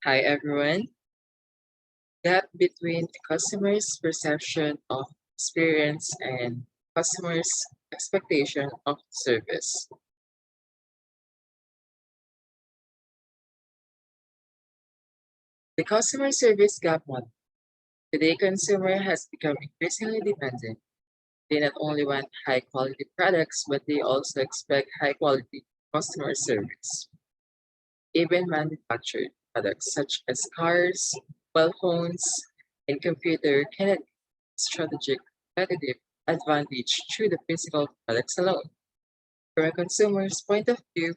Hi everyone. Gap between the customer's perception of experience and customers' expectation of service. The customer service gap model. Today, consumer has become increasingly dependent. They not only want high quality products, but they also expect high quality customer service. Even manufactured products such as cars, mobile phones, and computer cannot strategic competitive advantage through the physical products alone. From a consumer's point of view,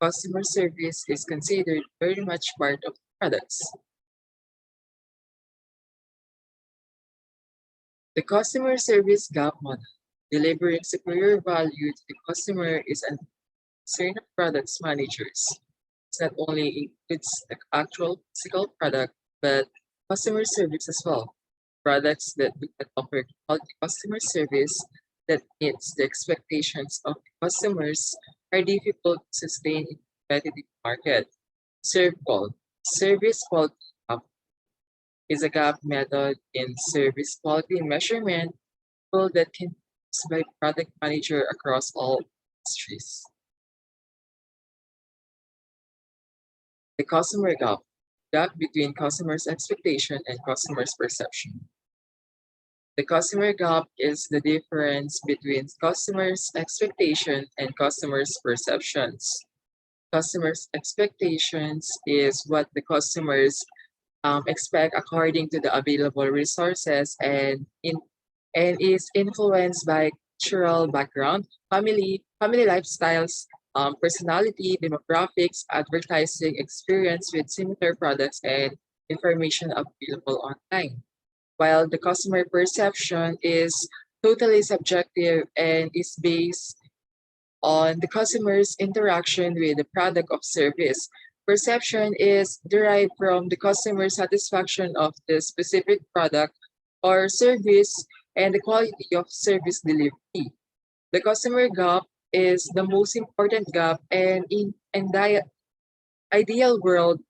customer service is considered very much part of products. The customer service gap model, delivering superior value to the customer, is an concern of products managers. It not only includes the actual physical product, but customer service as well. Products that do not offer quality customer service that meets the expectations of the customers are difficult to sustain in a competitive market. Service quality gap is a gap method in service quality measurement tool that can be used by product manager across all industries. The customer gap between customers' expectation and customers' perception. The customer gap is the difference between customers' expectation and customers' perceptions. Customers' expectations is what the customers expect according to the available resources and is influenced by cultural background, family lifestyles, personality, demographics, advertising experience with similar products and information available online. While the customer perception is totally subjective and is based on the customer's interaction with the product of service. Perception is derived from the customer satisfaction of the specific product or service and the quality of service delivery. The customer gap is the most important gap, and in the ideal world,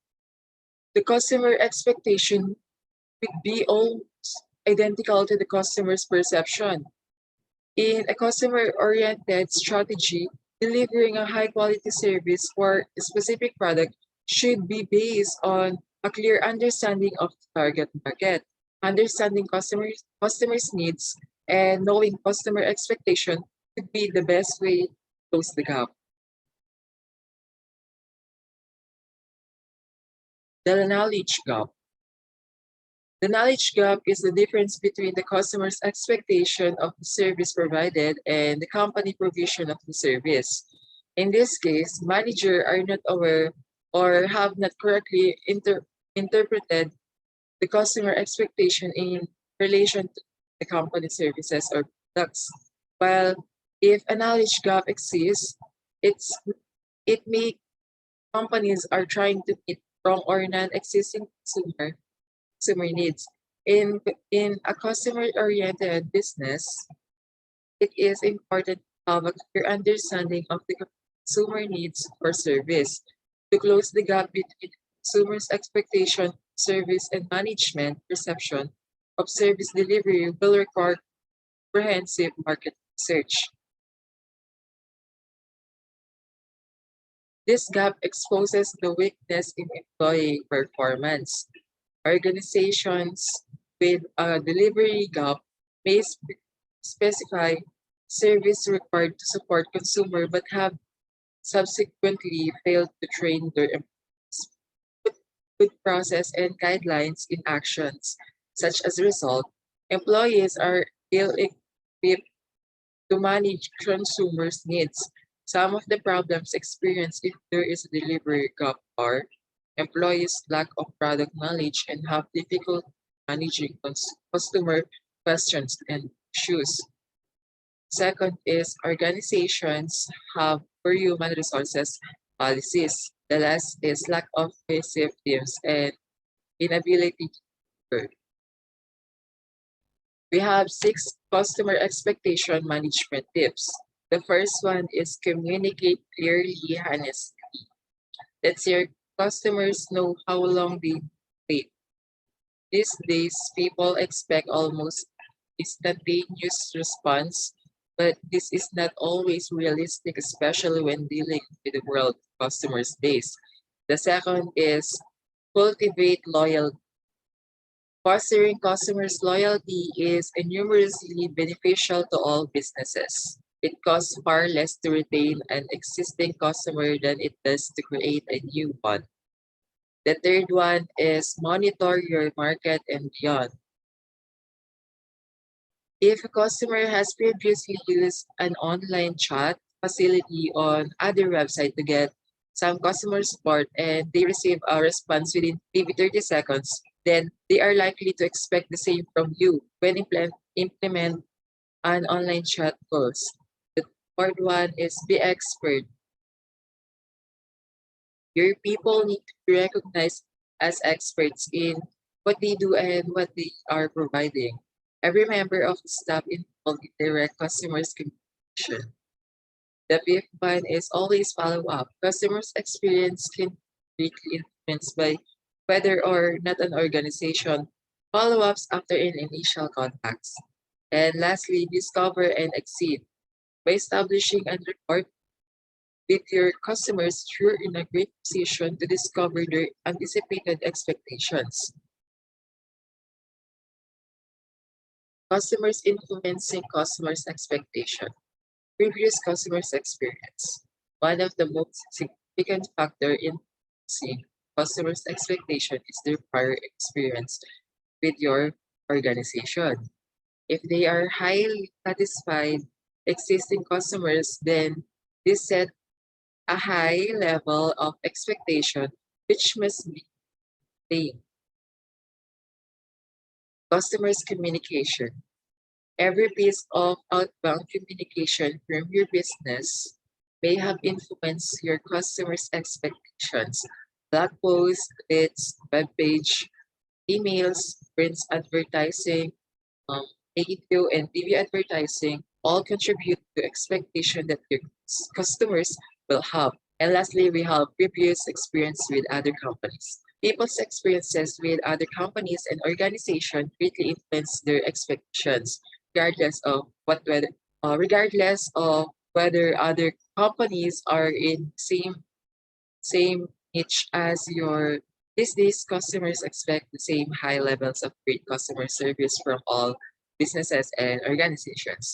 the customer expectation would be almost identical to the customer's perception. In a customer-oriented strategy, delivering a high-quality service for a specific product should be based on a clear understanding of the target market, understanding customers' needs, and knowing customer expectation could be the best way to close the gap. The knowledge gap. The knowledge gap is the difference between the customer's expectation of the service provided and the company provision of the service. In this case, managers are not aware or have not correctly interpreted the customer expectation in relation to the company services or products. While if a knowledge gap exists, it may companies are trying to meet wrong or non-existing consumer needs. In a customer-oriented business, it is important to have a clear understanding of the consumer needs for service. To close the gap between consumers' expectation, service, and management perception of service delivery will require comprehensive market research. This gap exposes the weakness in employee performance. Organizations with a delivery gap may specify service required to support consumer but have subsequently failed to train their employees, put good process and guidelines in actions. Such as a result, employees are ill-equipped to manage consumers' needs. Some of the problems experienced if there is a delivery gap are employees' lack of product knowledge and have difficulty managing customer questions and issues. Second is organizations have poor human resources policies. The last is lack of cohesive teams and inability to work. We have 6 customer expectation management tips. The first one is communicate clearly, honestly. Let's hear customers know how long they wait. These days, people expect almost instantaneous response, but this is not always realistic, especially when dealing with the world customers base. The second is cultivate loyalty. Fostering customers' loyalty is enormously beneficial to all businesses. It costs far less to retain an existing customer than it does to create a new one. The third one is monitor your market and beyond. If a customer has previously used an online chat facility on other website to get some customer support and they receive a response within maybe 30 seconds, then they are likely to expect the same from you when implement an online chat calls. The fourth one is be expert. Your people need to be recognized as experts in what they do and what they are providing. Every member of the staff involved in direct customers communication. The fifth one is always follow up. Customers' experience can be greatly influenced by whether or not an organization follow ups after an initial contacts. And lastly, discover and exceed. By establishing and report with your customers, you're in a great position to discover their anticipated expectations. Customers influencing customers' expectation. Previous customers' experience. One of the most significant factor in influencing customers' expectation is their prior experience with your organization. If they are highly satisfied existing customers, then this set a high level of expectation which must be paid. Customers communication. Every piece of outbound communication from your business may have influenced your customers' expectations. Blog posts, leads, web page, emails, print advertising, um, radio and TV advertising all contribute to expectation that your customers will have. And lastly, we have previous experience with other companies. People's experiences with other companies and organizations greatly influence their expectations, regardless of regardless of whether other companies are in same niche as your. These days, customers expect the same high levels of great customer service from all businesses and organizations.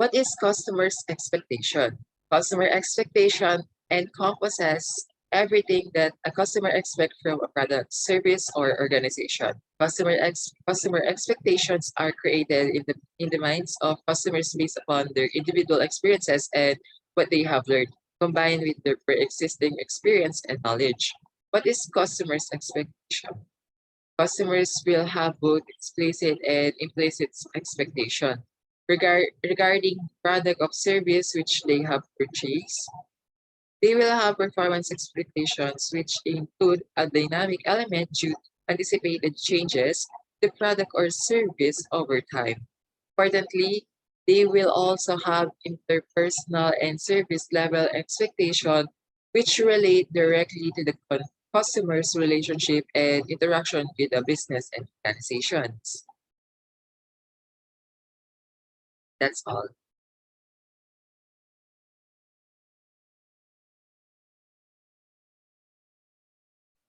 What is customer's expectation? Customer expectation encompasses everything that a customer expects from a product, service, or organization. Customer expectations are created in the minds of customers based upon their individual experiences and what they have learned, combined with their pre-existing experience and knowledge. What is customer's expectation? Customers will have both explicit and implicit expectation regarding product of service which they have purchased. They will have performance expectations which include a dynamic element due to anticipated changes to the product or service over time. Importantly, they will also have interpersonal and service level expectation which relate directly to the customer's relationship and interaction with the business and organizations. That's all.